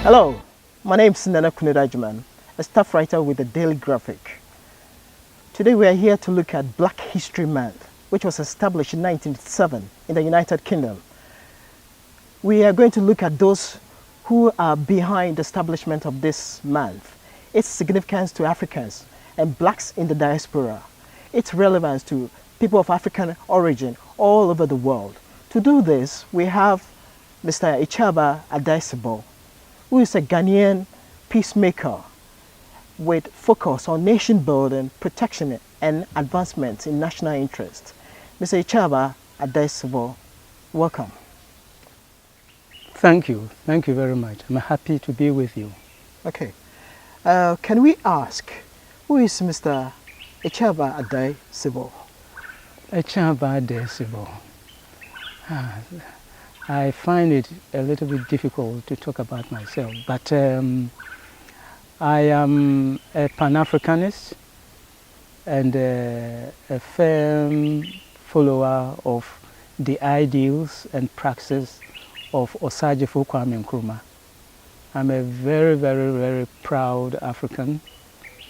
Hello, my name is Nana Kunirajuman, a staff writer with the Daily Graphic. Today we are here to look at Black History Month, which was established in 1987 in the United Kingdom. We are going to look at those who are behind the establishment of this month, its significance to Africans and blacks in the diaspora, its relevance to people of African origin all over the world. To do this, we have Mr. Ichaba Adaisibo, who is a Ghanaian peacemaker with focus on nation building, protection and advancement in national interest. Mr. Ichaba Adaisibo, welcome. Thank you very much. I'm happy to be with you. Okay. Can we ask, who is Mr. Ichaba Adaisibo? Ichaba Adaisibo. I find it a little bit difficult to talk about myself, but I am a Pan-Africanist and a firm follower of the ideals and praxis of Osagyefo Kwame Nkrumah. I'm a very proud African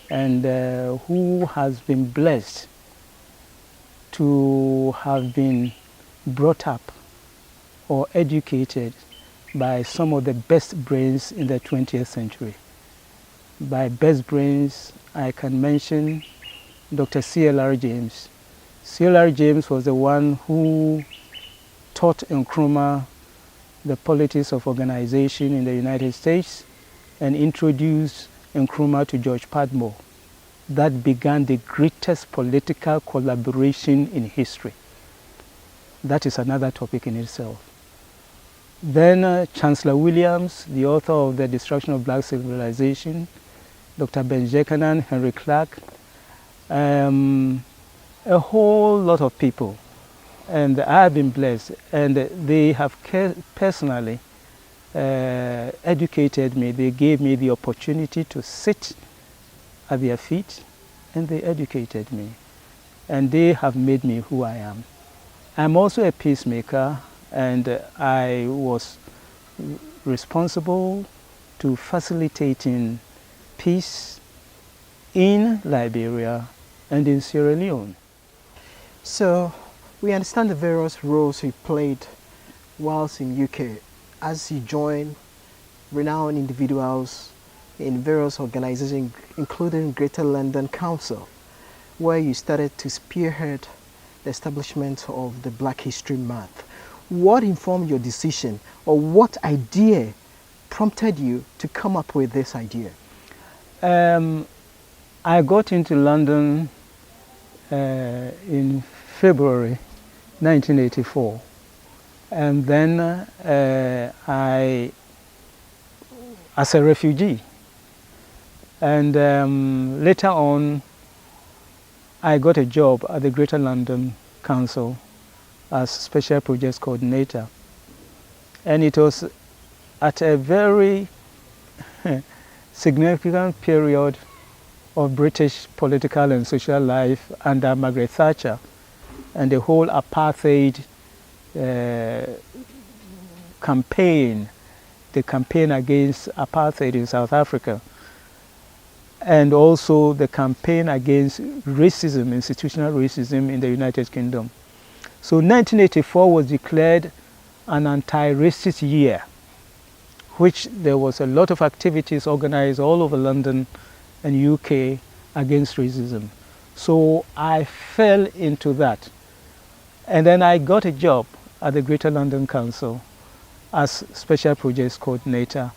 and who has been blessed to have been brought up or educated by some of the best brains in the 20th century. By best brains, I can mention Dr. C.L.R. James. C.L.R. James was the one who taught Nkrumah the politics of organization in the United States and introduced Nkrumah to George Padmore. That began the greatest political collaboration in history. That is another topic in itself. Then Chancellor Williams, the author of The Destruction of Black Civilization, Dr. Ben Jekanan, Henry Clark, a whole lot of people. And I have been blessed, and they have personally educated me. They gave me the opportunity to sit at their feet, and they educated me. And they have made me who I am. I'm also a peacemaker, and I was responsible to facilitating peace in Liberia and in Sierra Leone. So, we understand the various roles you played whilst in UK as you joined renowned individuals in various organizations, including Greater London Council, where you started to spearhead the establishment of the Black History Month. What informed your decision, or what idea prompted you to come up with this idea? I got into London in February 1984, and then as a refugee, and later on I got a job at the Greater London Council as Special Projects Coordinator, and it was at a very significant period of British political and social life under Margaret Thatcher and the whole apartheid campaign, the campaign against apartheid in South Africa, and also the campaign against racism, institutional racism in the United Kingdom. So 1984 was declared an anti-racist year, which there was a lot of activities organized all over London and UK against racism. So I fell into that. And then I got a job at the Greater London Council as Special Projects Coordinator.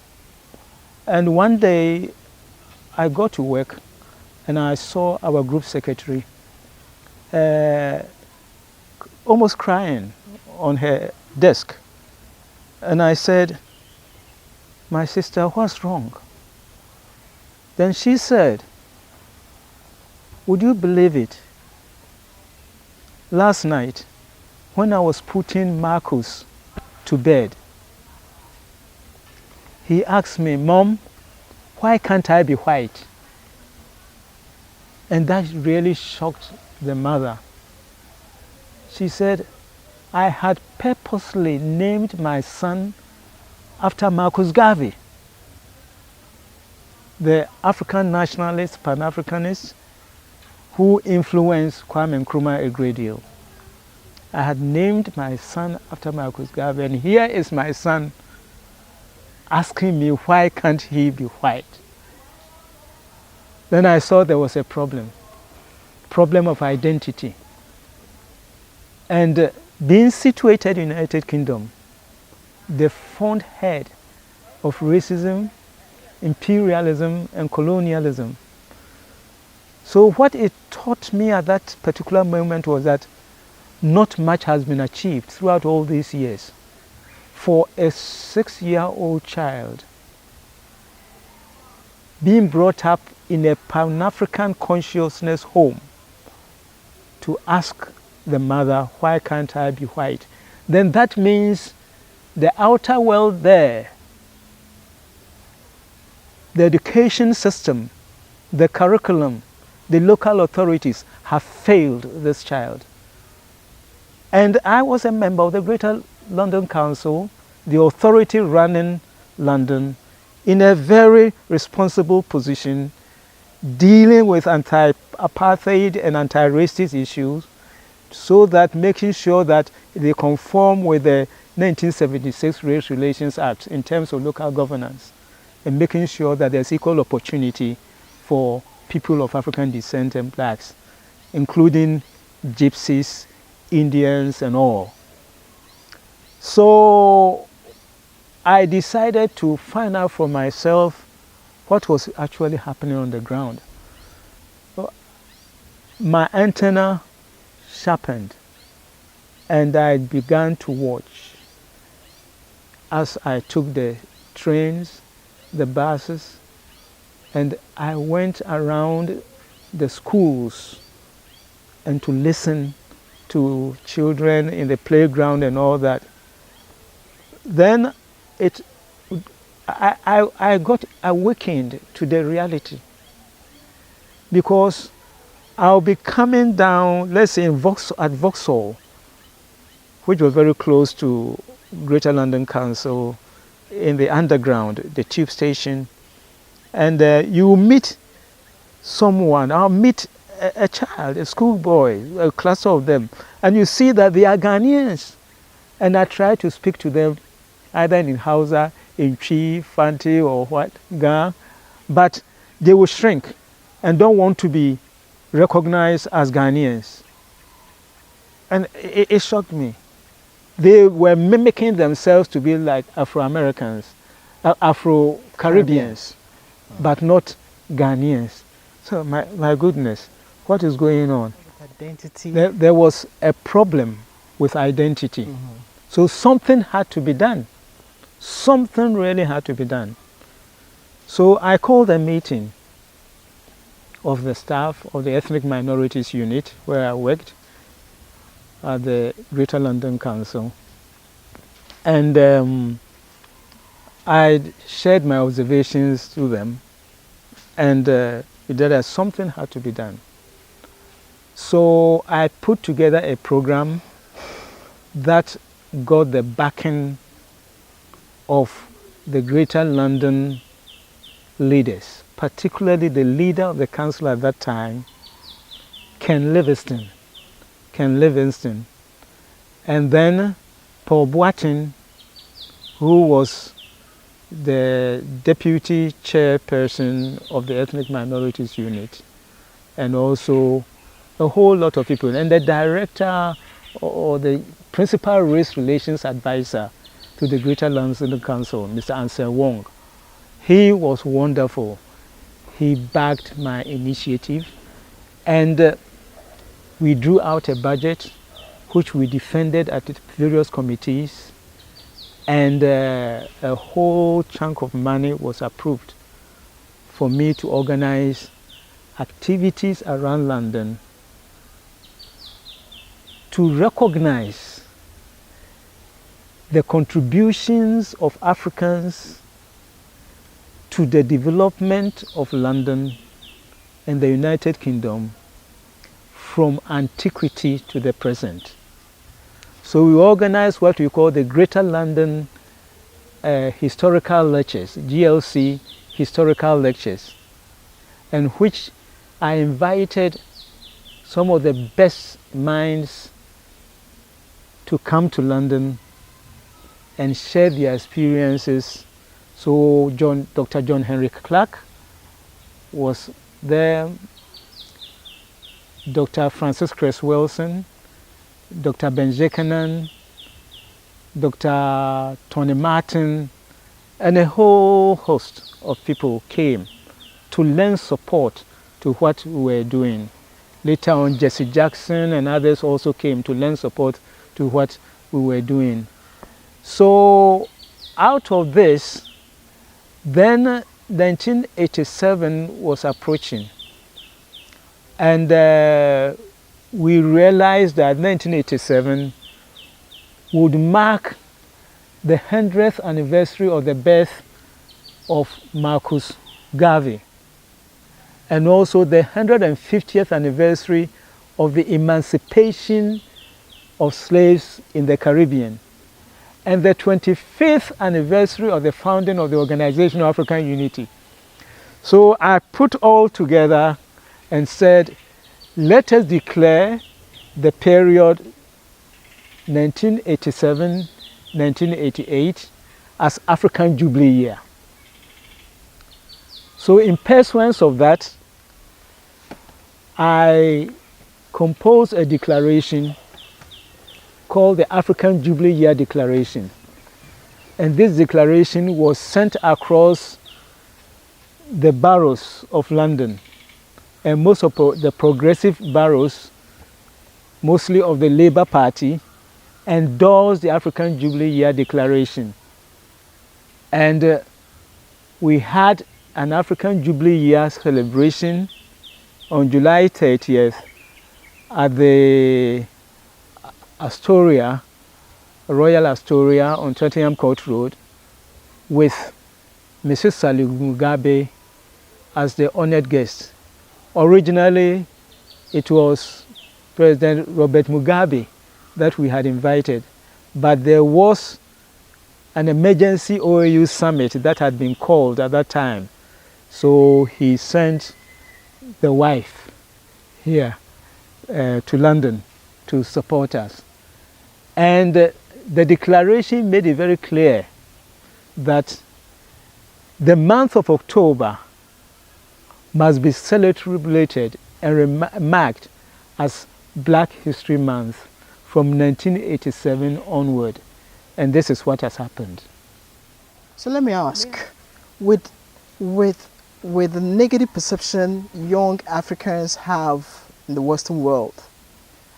And one day I got to work and I saw our group secretary almost crying on her desk. And I said, "My sister, what's wrong?" Then she said, "Would you believe it? Last night, when I was putting Marcus to bed, he asked me, 'Mom, why can't I be white?' And that really shocked the mother. She said, 'I had purposely named my son after Marcus Garvey.' the African nationalists, Pan-Africanists, who influenced Kwame Nkrumah a great deal. I had named my son after Marcus Garvey, and here is my son asking me, why can't he be white? Then I saw there was a problem of identity. And being situated in the United Kingdom, the fond head of racism, imperialism, and colonialism. So what it taught me at that particular moment was that not much has been achieved throughout all these years. For a 6-year-old child being brought up in a Pan-African consciousness home to ask the mother, why can't I be white? Then that means the outer world there, the education system, the curriculum, the local authorities have failed this child. And I was a member of the Greater London Council, the authority running London, in a very responsible position, dealing with anti-apartheid and anti-racist issues, so that making sure that they conform with the 1976 Race Relations Act in terms of local governance, and making sure that there's equal opportunity for people of African descent and blacks, including gypsies, Indians, and all. So I decided to find out for myself what was actually happening on the ground. My antenna sharpened, and I began to watch as I took the trains, the buses, and I went around the schools and to listen to children in the playground and all that. Then I got awakened to the reality, because I'll be coming down, let's say at Vauxhall, which was very close to Greater London Council, in the underground, the tube station, and you meet someone. I'll meet a child, a schoolboy, a cluster of them, and you see that they are Ghanaians. And I try to speak to them either in Hausa, in Chi, Fanti, or what, Ga, but they will shrink and don't want to be recognized as Ghanaians. And it shocked me. They were mimicking themselves to be like Afro-Americans, Afro-Caribbeans, but not Ghanaians. So my goodness, what is going on? Identity. There was a problem with identity. So something had to be done. Something really had to be done. So I called a meeting of the staff of the Ethnic Minorities Unit where I worked at the Greater London Council. And I shared my observations to them, and that something had to be done. So I put together a program that got the backing of the Greater London leaders, particularly the leader of the council at that time, Ken Livingston, and then Paul Boateng, who was the deputy chairperson of the Ethnic Minorities Unit, and also a whole lot of people, and the director or the principal race relations advisor to the Greater London Council, Mr. Anselm Wong. He was wonderful. He backed my initiative, and we drew out a budget which we defended at the various committees, and a whole chunk of money was approved for me to organize activities around London to recognize the contributions of Africans to the development of London and the United Kingdom from antiquity to the present. So we organized what we call the Greater London Historical Lectures, GLC historical lectures, in which I invited some of the best minds to come to London and share their experiences. So Dr. John Henry Clark was there, Dr. Francis Cress Wilson, Dr. Benjekanan, Dr. Tony Martin, and a whole host of people came to lend support to what we were doing. Later on, Jesse Jackson and others also came to lend support to what we were doing. So out of this, then 1987 was approaching, and we realized that 1987 would mark the 100th anniversary of the birth of Marcus Garvey, and also the 150th anniversary of the emancipation of slaves in the Caribbean, and the 25th anniversary of the founding of the Organization of African Unity. So I put all together and said, let us declare the period 1987-1988 as African Jubilee Year. So in pursuance of that, I composed a declaration called the African Jubilee Year Declaration. And this declaration was sent across the boroughs of London. And most of the progressive boroughs, mostly of the Labour Party, endorsed the African Jubilee Year Declaration. And we had an African Jubilee Year celebration on July 30th at the Astoria, Royal Astoria on Tottenham Court Road, with Mrs. Sally Mugabe as the honored guest. Originally, it was President Robert Mugabe that we had invited, but there was an emergency OAU summit that had been called at that time. So he sent the wife here to London to support us. And the declaration made it very clear that the month of October must be celebrated and marked as Black History Month from 1987 onward. And this is what has happened. So let me ask, with the negative perception young Africans have in the Western world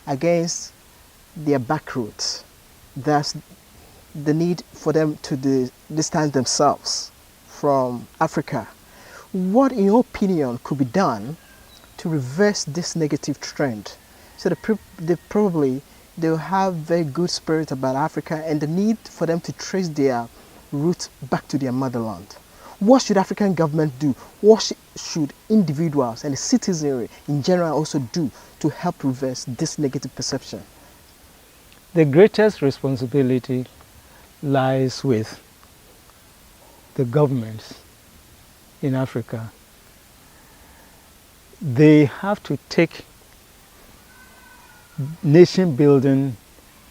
against their back roots, there's the need for them to distance themselves from Africa. What, in your opinion, could be done to reverse this negative trend? So they'll have very good spirit about Africa and the need for them to trace their roots back to their motherland. What should African government do? What should individuals and the citizenry in general also do to help reverse this negative perception? The greatest responsibility lies with the governments in Africa. They have to take nation building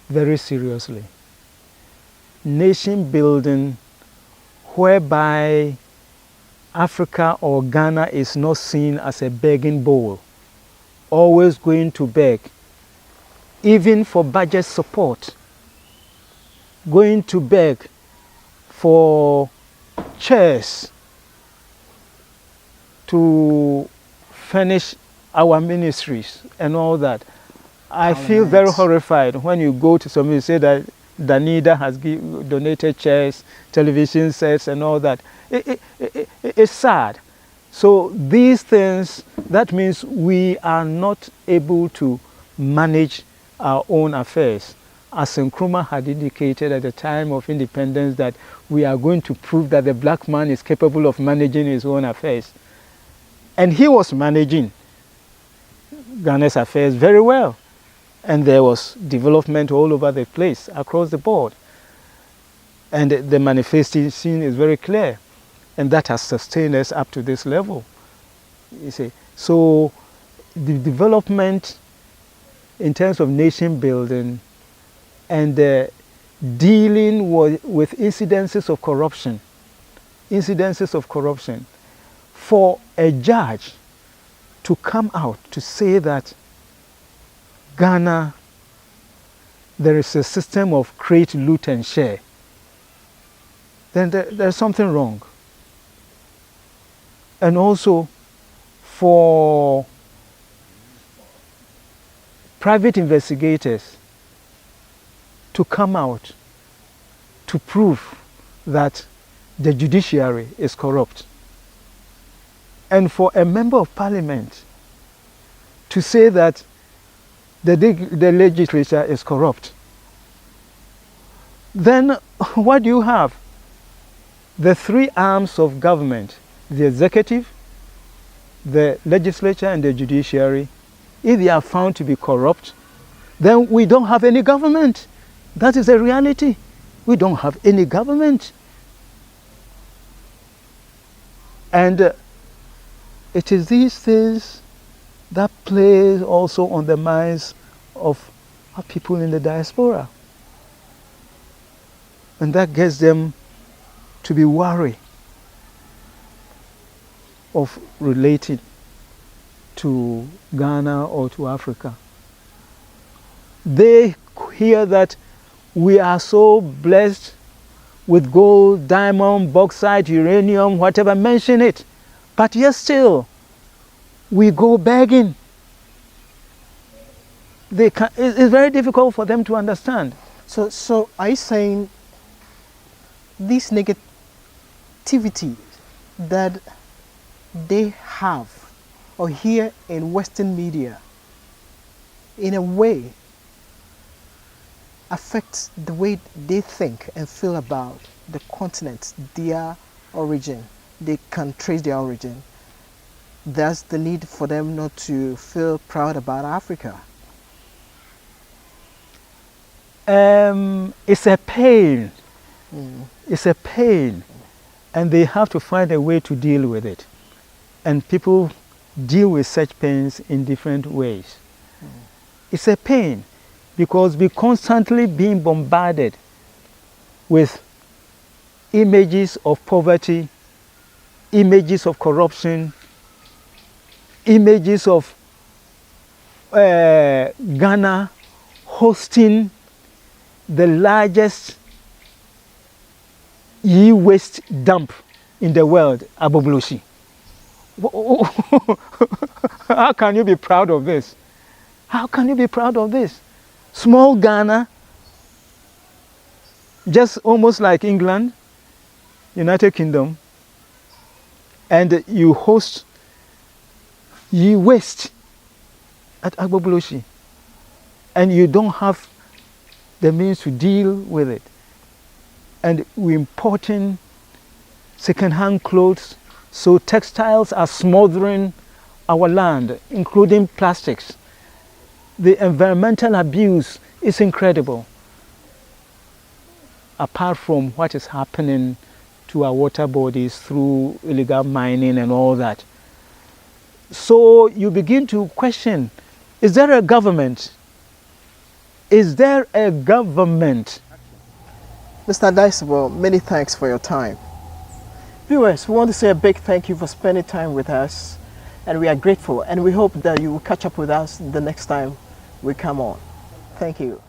very seriously. Nation building whereby Africa or Ghana is not seen as a begging bowl, always going to beg, even for budget support, going to beg for chairs to furnish our ministries and all that. I feel very horrified when you go to somebody and say that Danida has donated chairs, television sets and all that. It's sad. So these things, that means we are not able to manage our own affairs. As Nkrumah had indicated at the time of independence that we are going to prove that the black man is capable of managing his own affairs. And he was managing Ghana's affairs very well. And there was development all over the place, across the board. And the manifestation is very clear. And that has sustained us up to this level. You see, so the development in terms of nation building and dealing with incidences of corruption, for a judge to come out to say that Ghana, there is a system of create, loot, and share, then there's something wrong. And also for private investigators to come out to prove that the judiciary is corrupt, and for a member of parliament to say that the legislature is corrupt, then what do you have? The three arms of government, the executive, the legislature, and the judiciary, if they are found to be corrupt, then we don't have any government. That is a reality. We don't have any government. And it is these things that play also on the minds of our people in the diaspora. And that gets them to be wary of relating to Ghana or to Africa. They hear that we are so blessed with gold, diamond, bauxite, uranium, whatever, mention it. But yet still, we go begging. It's very difficult for them to understand. So are you saying this negativity that they have or hear in Western media in a way affects the way they think and feel about the continent, their origin? They can trace their origin. That's the need for them not to feel proud about Africa. It's a pain. It's a pain. And they have to find a way to deal with it. And people deal with such pains in different ways. It's a pain because we're constantly being bombarded with images of poverty, images of corruption, images of Ghana hosting the largest e-waste dump in the world, Abobloshi. How can you be proud of this? How can you be proud of this? Small Ghana, just almost like England, United Kingdom, and you host e-waste at Abobloshi, and you don't have the means to deal with it. And we're importing second-hand clothes, so textiles are smothering our land, including plastics. The environmental abuse is incredible, apart from what is happening to our water bodies through illegal mining and all that. So you begin to question, is there a government? Is there a government? Mr. Dicewell, many thanks for your time. Viewers, we want to say a big thank you for spending time with us, and we are grateful, and we hope that you will catch up with us the next time we come on. Thank you.